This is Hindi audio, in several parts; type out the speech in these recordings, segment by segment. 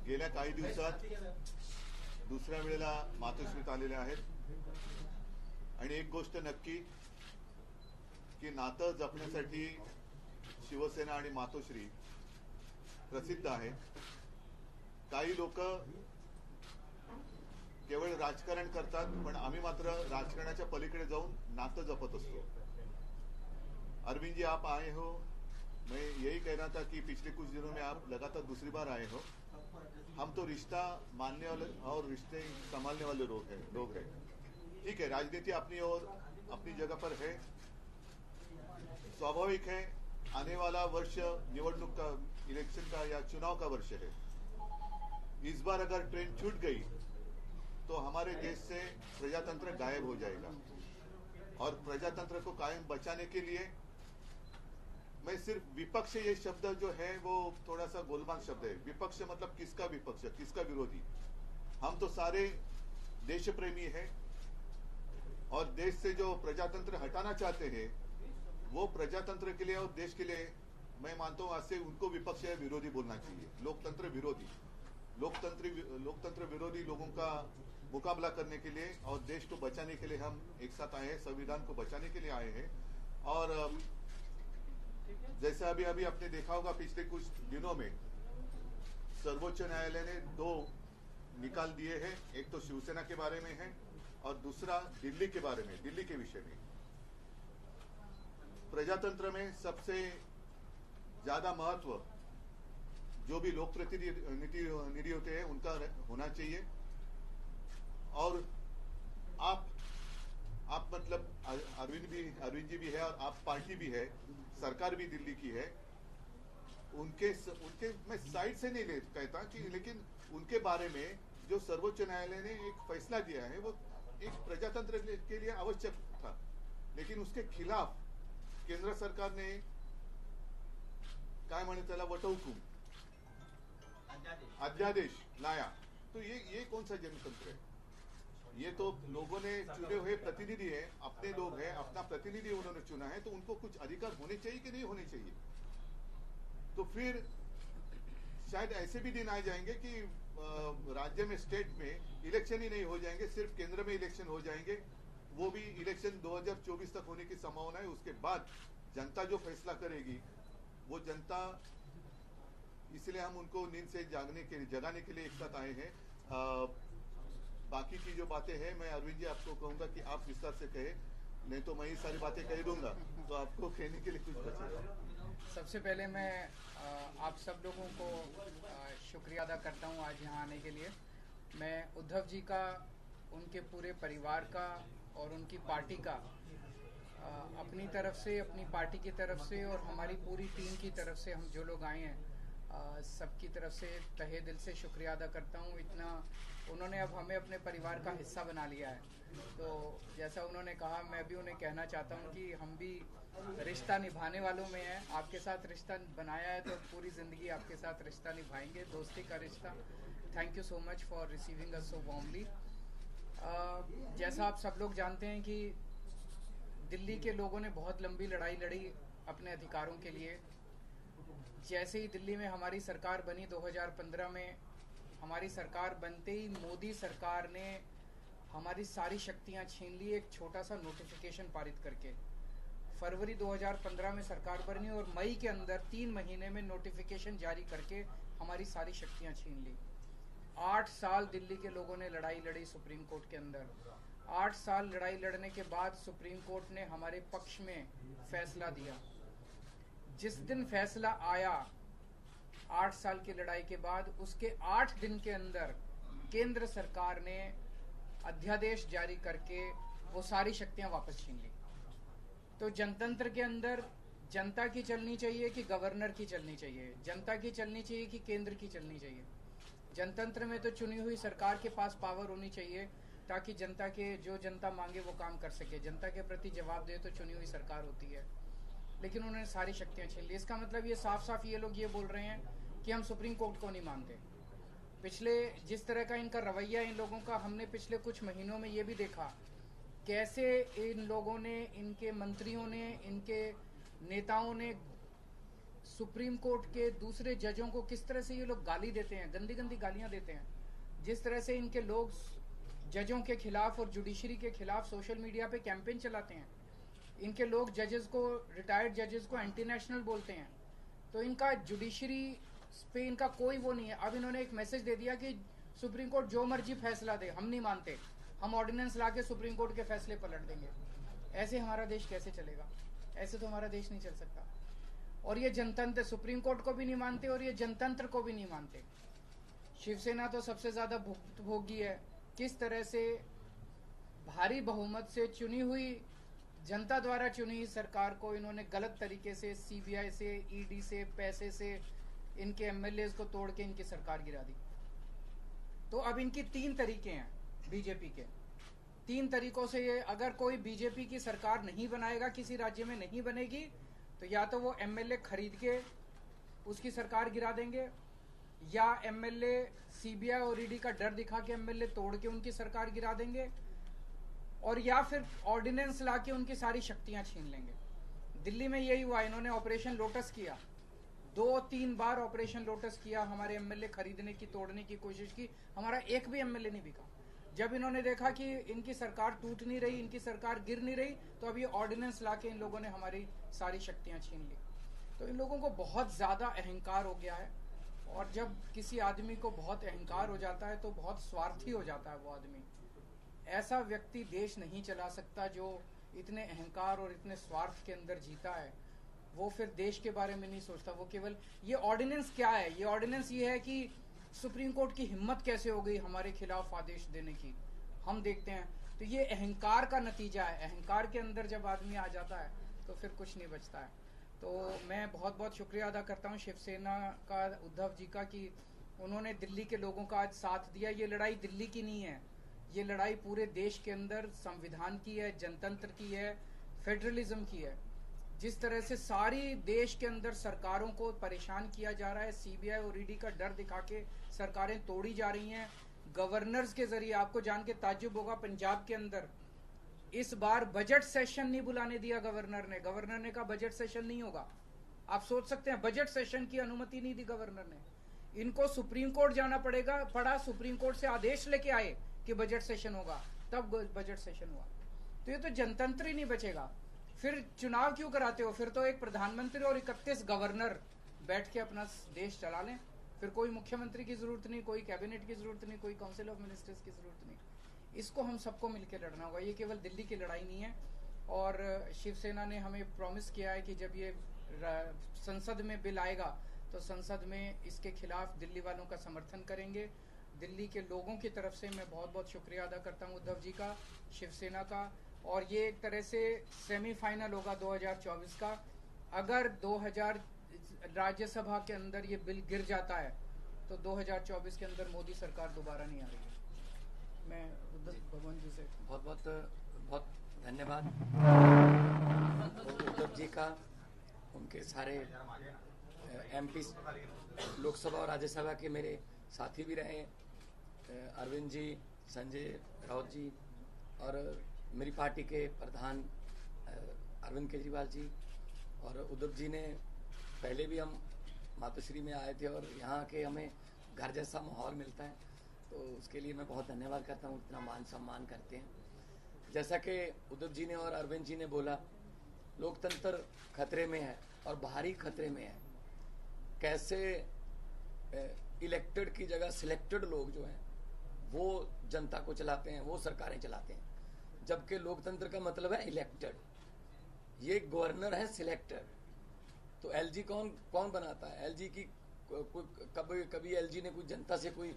गेल्या काही दिवसात दुसऱ्या वेळेला मातोश्रीत आलेले आहेत आणि एक गोष्ट नक्की की नातं जपण्यासाठी शिवसेना आणि मातोश्री प्रसिद्ध आहे. काही लोक केवळ राजकारण करतात, पण आम्ही मात्र राजकारणाच्या पलीकडे जाऊन नातं जपत असतो. अरविंद जी, आप आए हो, मैं यही कह रहा था कि पिछले कुछ दिनों में आप लगातार दूसरी बार आए हो. हम तो रिश्ता मानने वाले और रिश्ते संभालने वाले लोग हैं. ठीक है, राजनीति अपनी और अपनी जगह पर है. स्वाभाविक है, आने वाला वर्ष निवडणूक का, इलेक्शन का या चुनाव का वर्ष है. इस बार अगर ट्रेन छूट गई तो हमारे देश से प्रजातंत्र गायब हो जाएगा. और प्रजातंत्र को कायम बचाने के लिए मैं सिर्फ विपक्ष, ये शब्द जो है वो थोड़ा सा गोलमाल शब्द है. विपक्ष मतलब किसका विपक्ष, किसका विरोधी? हम तो सारे देश प्रेमी हैं और देश से जो प्रजातंत्र हटाना चाहते हैं वो प्रजातंत्र के लिए और देश के लिए मैं मानता हूं आज से उनको विपक्ष या विरोधी बोलना चाहिए. लोकतंत्र विरोधी, लोकतंत्र विरोधी लोगों का मुकाबला करने के लिए और देश को बचाने के लिए हम एक साथ आए हैं, संविधान को बचाने के लिए आए हैं. और जैसे अभी आपने देखा होगा पिछले कुछ दिनों में सर्वोच्च न्यायालय ने 2 निकाल दिए हैं. एक तो शिवसेना के बारे में है और दूसरा दिल्ली के बारे में, दिल्ली के विषय में. प्रजातंत्र में सबसे ज्यादा महत्व जो भी लोक प्रतिनिधि होते हैं उनका होना चाहिए. और आप मतलब अरविंद जी भी है और आप पार्टी भी है, सरकार भी दिल्ली की है. उनके मैं साइड से नहीं कहता कि, लेकिन उनके बारे में जो सर्वोच्च न्यायालय ने एक फैसला दिया है वो एक प्रजातंत्र के लिए आवश्यक था, लेकिन उसके खिलाफ केंद्र सरकार ने काय म्हणे त्याला वटहुकूम, अध्यादेश लाया. तो ये कौन सा जनतंत्र है? ये तो लोगों ने चुने हुए प्रतिनिधि है, अपने लोग हैं, अपना प्रतिनिधि उन्होंने चुना है, तो उनको कुछ अधिकार होने चाहिए कि नहीं होने चाहिए? तो फिर शायद ऐसे भी दिन आ जाएंगे कि राज्य में, स्टेट में इलेक्शन ही नहीं हो जाएंगे, सिर्फ केंद्र में इलेक्शन हो जाएंगे. वो भी इलेक्शन 2024 तक होने की संभावना है. उसके बाद जनता जो फैसला करेगी वो जनता, इसलिए हम उनको नींद से जगाने के लिए एक साथ आए हैं. बाकी की जो बातें हैं मैं अरविंद जी आपको कहूंगा कि आप विस्तार से कहे, नहीं तो मैं ये सारी बातें कह दूंगा तो आपको कहने के लिए कुछ बचेगा. सबसे पहले मैं आप सब लोगों को शुक्रिया अदा करता हूं आज यहाँ आने के लिए. मैं उद्धव जी का, उनके पूरे परिवार का और उनकी पार्टी का अपनी तरफ से, अपनी पार्टी की तरफ से और हमारी पूरी टीम की तरफ से, हम जो लोग आए हैं सबकी तरफ से तहे दिल से शुक्रिया अदा करता हूँ. इतना उन्होंने अब हमें अपने परिवार का हिस्सा बना लिया है. तो जैसा उन्होंने कहा, मैं भी उन्हें कहना चाहता हूँ कि हम भी रिश्ता निभाने वालों में हैं. आपके साथ रिश्ता बनाया है तो पूरी ज़िंदगी आपके साथ रिश्ता निभाएंगे, दोस्ती का रिश्ता. Thank you so much for receiving us so warmly. जैसा आप सब लोग जानते हैं कि दिल्ली के लोगों ने बहुत लंबी लड़ाई लड़ी अपने अधिकारों के लिए. जैसे ही दिल्ली में हमारी सरकार बनी 2015 में, हमारी सरकार बनते ही मोदी सरकार ने हमारी सारी शक्तियां छीन ली एक छोटा सा नोटिफिकेशन पारित करके. फरवरी 2015 में सरकार बनी और मई के अंदर 3 महीने में नोटिफिकेशन जारी करके हमारी सारी शक्तियां छीन ली. 8 साल दिल्ली के लोगों ने लड़ाई लड़ी सुप्रीम कोर्ट के अंदर. 8 साल लड़ाई लड़ने के बाद सुप्रीम कोर्ट ने हमारे पक्ष में फैसला दिया. जिस दिन फैसला आया 8 साल की लड़ाई के बाद, उसके 8 दिन के अंदर केंद्र सरकार ने अध्यादेश जारी करके वो सारी शक्तियां वापस छीन ली. तो जनतंत्र के अंदर जनता की चलनी चाहिए कि गवर्नर की चलनी चाहिए, जनता की चलनी चाहिए कि केंद्र की चलनी चाहिए? जनतंत्र में तो चुनी हुई सरकार के पास पावर होनी चाहिए ताकि जनता के, जो जनता मांगे वो काम कर सके. जनता के प्रति जवाब दे तो चुनी हुई सरकार होती है. लेकिन उन्होंने सारी शक्तियां छीन ली. इसका मतलब ये साफ साफ ये लोग ये बोल रहे हैं कि हम सुप्रीम कोर्ट को नहीं मानते. पिछले जिस तरह का इनका रवैया इन लोगों का, हमने पिछले कुछ महीनों में ये भी देखा कैसे इन लोगों ने, इनके मंत्रियों ने, इनके नेताओं ने सुप्रीम कोर्ट के दूसरे जजों को किस तरह से ये लोग गाली देते हैं, गंदी गंदी गालियां देते हैं, जिस तरह से इनके लोग जजों के खिलाफ और जुडिशरी के खिलाफ सोशल मीडिया पे कैंपेन चलाते हैं, इनके लोग जजेस को, रिटायर्ड जजेस को एंटी नेशनल बोलते हैं, तो इनका जुडिशरी पे इनका कोई वो नहीं है। अब इन्होंने एक मैसेज दे दिया कि सुप्रीम कोर्ट जो मर्जी फैसला दे, हम नहीं मानते, हम ऑर्डिनेंस ला के सुप्रीम कोर्ट के फैसले पलट देंगे। ऐसे हमारा देश कैसे चलेगा? ऐसे तो हमारा देश नहीं चल सकता। और ये जनतंत्र सुप्रीम कोर्ट को भी नहीं मानते और ये जनतंत्र को भी नहीं मानते। शिवसेना तो सबसे ज्यादा भुक्तभोगी है। किस तरह से भारी बहुमत से चुनी हुई, जनता द्वारा चुनी हुई सरकार को इन्होंने गलत तरीके से सीबीआई से, ईडी से, पैसे से इनके एमएलएज को तोड़ के इनकी सरकार गिरा दी। तो अब इनकी 3 तरीके हैं बीजेपी के। 3 तरीकों से ये, अगर कोई बीजेपी की सरकार नहीं बनाएगा, किसी राज्य में नहीं बनेगी, तो या तो वो एमएलए खरीद के उसकी सरकार गिरा देंगे, या एमएलए सीबीआई और ईडी का डर दिखा के एमएलए तोड़ के उनकी सरकार गिरा देंगे, और या फिर ऑर्डिनेंस ला के उनकी सारी शक्तियां छीन लेंगे। दिल्ली में यही हुआ, इन्होंने ऑपरेशन लोटस किया, 2-3 बार ऑपरेशन लोटस किया, हमारे एमएलए खरीदने की, तोड़ने की कोशिश की, हमारा एक भी एमएलए नहीं बिका। जब इन्होंने देखा कि इनकी सरकार टूट नहीं रही, इनकी सरकार गिर नहीं रही, तो अब ये ऑर्डिनेंस लाके इन लोगों ने हमारी सारी शक्तियां छीन ली। तो इन लोगों को बहुत ज्यादा अहंकार हो गया है, और जब किसी आदमी को बहुत अहंकार हो जाता है तो बहुत स्वार्थी हो जाता है वो आदमी। ऐसा व्यक्ति देश नहीं चला सकता जो इतने अहंकार और इतने स्वार्थ के अंदर जीता है। वो फिर देश के बारे में नहीं सोचता, वो केवल, ये ऑर्डिनेंस क्या है? ये ऑर्डिनेंस ये है कि सुप्रीम कोर्ट की हिम्मत कैसे हो गई हमारे खिलाफ आदेश देने की, हम देखते हैं। तो ये अहंकार का नतीजा है। अहंकार के अंदर जब आदमी आ जाता है तो फिर कुछ नहीं बचता है। तो मैं बहुत बहुत शुक्रिया अदा करता हूँ शिवसेना का, उद्धव जी का, कि उन्होंने दिल्ली के लोगों का आज साथ दिया। ये लड़ाई दिल्ली की नहीं है, ये लड़ाई पूरे देश के अंदर संविधान की है, जनतंत्र की है, फेडरलिज्म की है। जिस तरह से सारी देश के अंदर सरकारों को परेशान किया जा रहा है, सीबीआई और ईडी का डर दिखा के सरकारें तोड़ी जा रही हैं गवर्नर्स के जरिए। आपको जान के ताज्जुब होगा, पंजाब के अंदर इस बार बजट सेशन नहीं बुलाने दिया गवर्नर ने। गवर्नर ने कहा बजट सेशन नहीं होगा। आप सोच सकते हैं, बजट सेशन की अनुमति नहीं दी गवर्नर ने। इनको सुप्रीम कोर्ट जाना पड़ा, सुप्रीम कोर्ट से आदेश लेके आए कि बजट सेशन होगा, तब बजट सेशन हुआ। तो ये तो जनतंत्र ही नहीं बचेगा। फिर चुनाव क्यों कराते हो? फिर तो एक प्रधानमंत्री और 31 गवर्नर बैठ के अपना देश चला लें। फिर कोई मुख्यमंत्री की जरूरत नहीं, कोई कैबिनेट की जरूरत नहीं, कोई काउंसिल ऑफ मिनिस्टर्स की जरूरत नहीं। इसको हम सबको मिलकर लड़ना होगा। ये केवल दिल्ली की लड़ाई नहीं है। और शिवसेना ने हमें प्रॉमिस किया है कि जब ये संसद में बिल आएगा तो संसद में इसके खिलाफ दिल्ली वालों का समर्थन करेंगे। दिल्ली के लोगों की तरफ से मैं बहुत बहुत शुक्रिया अदा करता हूँ उद्धव जी का, शिवसेना का। और ये एक तरह से सेमीफाइनल होगा 2024 का। अगर 2000 राज्यसभा के अंदर ये बिल गिर जाता है तो 2024 के अंदर मोदी सरकार दोबारा नहीं आ रही है। मैं भगवान जी से बहुत धन्यवाद उद्धव जी का, उनके सारे एमपी लोकसभा और राज्यसभा के मेरे साथी भी रहे, अरविंद जी, संजय राउत जी, और मेरी पार्टी के प्रधान अरविंद केजरीवाल जी। और उद्धव जी ने पहले भी हम मातोश्री में आए थे और यहाँ के हमें घर जैसा माहौल मिलता है, तो उसके लिए मैं बहुत धन्यवाद करता हूँ, इतना मान सम्मान करते हैं। जैसा कि उद्धव जी ने और अरविंद जी ने बोला, लोकतंत्र खतरे में है और भारी खतरे में है। कैसे इलेक्टेड की जगह सिलेक्टेड लोग जो हैं वो जनता को चलाते हैं, वो सरकारें चलाते हैं, जबकि लोकतंत्र का मतलब है इलेक्टेड। ये गवर्नर है सिलेक्टेड। तो एलजी कौन बनाता है? एलजी की कभी एलजी ने कोई जनता से कोई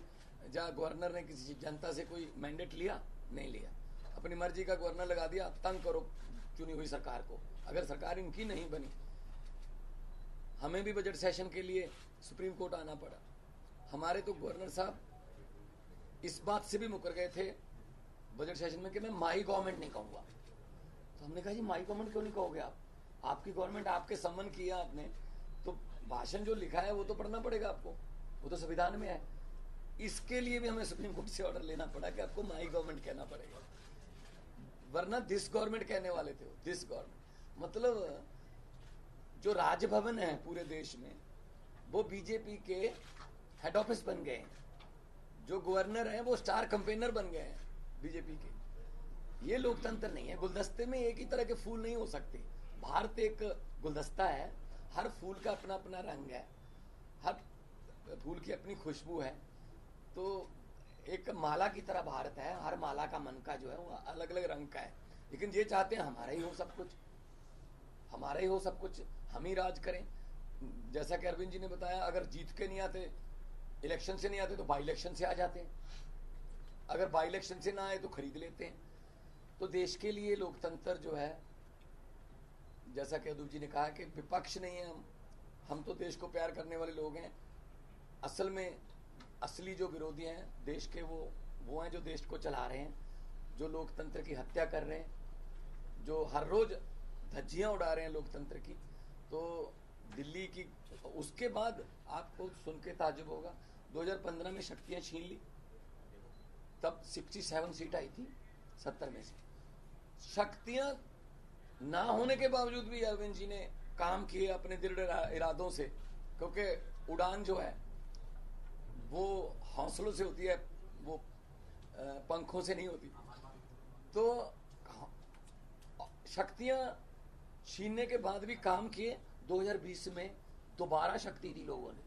गवर्नर ने किसी जनता से कोई मैंडेट लिया? नहीं लिया। अपनी मर्जी का गवर्नर लगा दिया, तंग करो चुनी हुई सरकार को। अगर सरकार इनकी नहीं बनी, हमें भी बजट सेशन के लिए सुप्रीम कोर्ट आना पड़ा। हमारे तो गवर्नर साहब इस बात से भी मुकर गए थे बजट सेशन में कि मैं माई गवर्नमेंट नहीं कहूंगा। तो हमने कहा जी माई गवर्नमेंट क्यों नहीं कहोगे आप? आपकी गवर्नमेंट, आपके सम्मन किया आपने, तो भाषण जो लिखा है वो तो पढ़ना पड़ेगा आपको, वो तो संविधान में है। इसके लिए भी हमें सुप्रीम कोर्ट से ऑर्डर लेना पड़ा कि आपको माई गवर्नमेंट कहना पड़ेगा, वरना दिस गवर्नमेंट कहने वाले थे। दिस गवर्नमेंट मतलब जो राजभवन है पूरे देश में वो बीजेपी के हेड ऑफिस बन गए हैं, जो गवर्नर हैं वो स्टार कैंपेनर बन गए हैं बीजेपी के। ये लोकतंत्र नहीं है। गुलदस्ते में एक ही तरह के फूल नहीं हो सकते। भारत एक गुलदस्ता है, हर फूल का अपना अपना रंग है, हर फूल की अपनी खुशबू है। तो एक माला की तरह भारत है, हर माला का मन का जो है वो अलग अलग रंग का है। लेकिन ये चाहते हैं हमारा ही हो सब कुछ, हमारा ही हो सब कुछ, हम ही राज करें। जैसा कि अरविंद जी ने बताया, अगर जीत के नहीं आते, इलेक्शन से नहीं आते तो बाई इलेक्शन से आ जाते हैं, अगर बाई इलेक्शन से ना आए तो खरीद लेते हैं। तो देश के लिए लोकतंत्र जो है, जैसा कि अदूप जी ने कहा कि विपक्ष नहीं है हम तो देश को प्यार करने वाले लोग हैं। असल में असली जो विरोधी हैं देश के वो हैं जो देश को चला रहे हैं, जो लोकतंत्र की हत्या कर रहे हैं, जो हर रोज धज्जियां उड़ा रहे हैं लोकतंत्र की। तो दिल्ली की, उसके बाद आपको सुन के ताज्जुब होगा, 2015 में शक्तियां छीन ली, तब 67 सीट आई थी 70 में से। शक्तियां ना होने के बावजूद भी अरविंद जी ने काम किए अपने दृढ़ इरादों से, क्योंकि उड़ान जो है वो हौसलों से होती है, वो पंखों से नहीं होती। तो शक्तियां छीनने के बाद भी काम किए। 2020 में दोबारा शक्ति दी लोगों ने,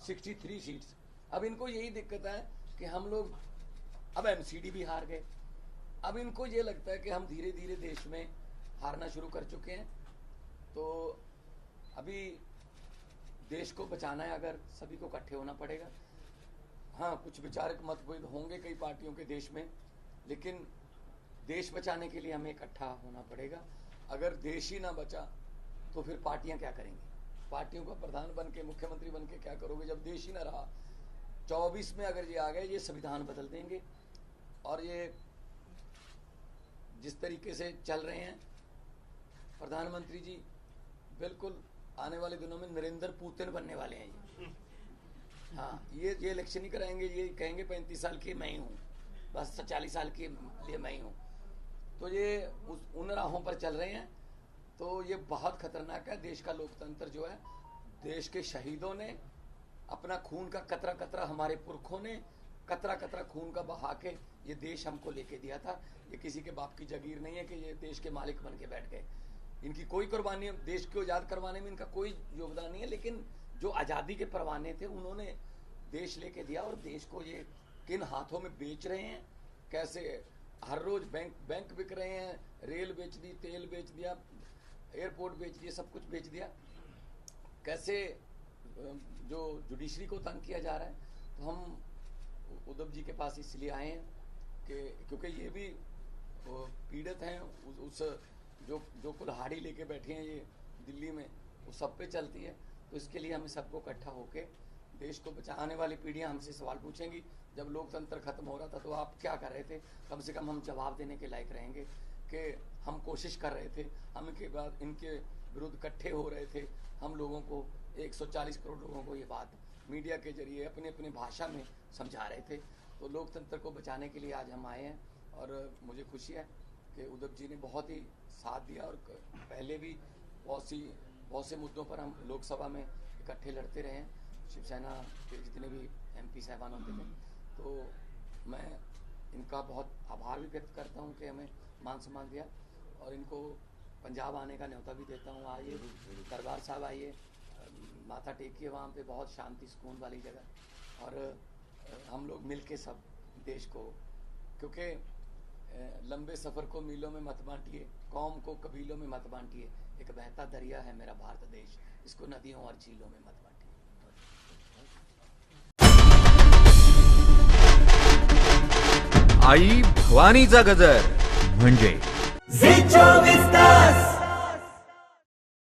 63 सीट्स। अब इनको यही दिक्कत है कि हम लोग अब एमसीडी भी हार गए। अब इनको ये लगता है कि हम धीरे धीरे देश में हारना शुरू कर चुके हैं। तो अभी देश को बचाना है, अगर सभी को इकट्ठे होना पड़ेगा। हाँ, कुछ विचारक मतभेद होंगे कई पार्टियों के देश में, लेकिन देश बचाने के लिए हमें इकट्ठा होना पड़ेगा। अगर देश ही ना बचा तो फिर पार्टियां क्या करेंगी? पार्टियों का प्रधान बन के, मुख्यमंत्री बन के क्या करोगे जब देश ही ना रहा? 24 में अगर ये आ गए, ये संविधान बदल देंगे। और ये जिस तरीके से चल रहे हैं प्रधानमंत्री जी, बिल्कुल आने वाले दिनों में नरेंद्र पुतिन बनने वाले हैं ये। हाँ, ये इलेक्शन ही कराएंगे, ये कहेंगे 35 साल की मैं ही हूँ, बस 40 साल के लिए मैं ही हूँ। तो ये उन राहों पर चल रहे हैं। तो ये बहुत खतरनाक है। देश का लोकतंत्र जो है, देश के शहीदों ने अपना खून का कतरा कतरा, हमारे पुरखों ने कतरा कतरा खून का बहा के ये देश हमको लेके दिया था। ये किसी के बाप की जागीर नहीं है कि ये देश के मालिक बन के बैठ गए। इनकी कोई कुर्बानी, देश को आज़ाद करवाने में इनका कोई योगदान नहीं है, लेकिन जो आज़ादी के परवाने थे उन्होंने देश लेके दिया। और देश को ये किन हाथों में बेच रहे हैं, कैसे हर रोज बैंक बिक रहे हैं, रेल बेच दी, तेल बेच दिया, एयरपोर्ट बेच दिया, सब कुछ बेच दिया। कैसे जो जुडिशरी को तंग किया जा रहा है। तो हम उद्धव जी के पास इसलिए आए हैं कि क्योंकि ये भी पीड़ित हैं, उस जो कुल्हाड़ी लेके बैठे हैं ये दिल्ली में, वो सब पे चलती है। तो इसके लिए हमें सबको इकट्ठा होके देश को बचाने वाली पीढ़ियां हमसे सवाल पूछेंगी, जब लोकतंत्र खत्म हो रहा था तो आप क्या कर रहे थे? कम से कम हम जवाब देने के लायक रहेंगे कि हम कोशिश कर रहे थे, हम इनके बाद इनके विरुद्ध इकट्ठे हो रहे थे। हम लोगों को 140 करोड़ लोगों को ये बात मीडिया के जरिए अपनी अपनी भाषा में समझा रहे थे। तो लोकतंत्र को बचाने के लिए आज हम आए हैं। और मुझे खुशी है कि उद्धव जी ने बहुत ही साथ दिया, और पहले भी बहुत से मुद्दों पर हम लोकसभा में इकट्ठे लड़ते रहे हैं। शिवसेना के जितने भी MP साहबान होते थे, तो मैं इनका बहुत आभार भी व्यक्त करता हूं कि हमें मान सम्मान दिया। और इनको पंजाब आने का न्योता भी देता हूं। आइए दरबार साहब, आइए माथा टेकिए, वहाँ पे बहुत शांति सुकून वाली जगह। और हम लोग मिल के सब देश को, क्योंकि लंबे सफ़र को मीलों में मत बांटिए, कौम को कबीलों में मत बांटिए। एक बहता दरिया है मेरा भारत देश, इसको नदियों और झीलों में मत बांटिए। आई भवानीचा गजर म्हणजे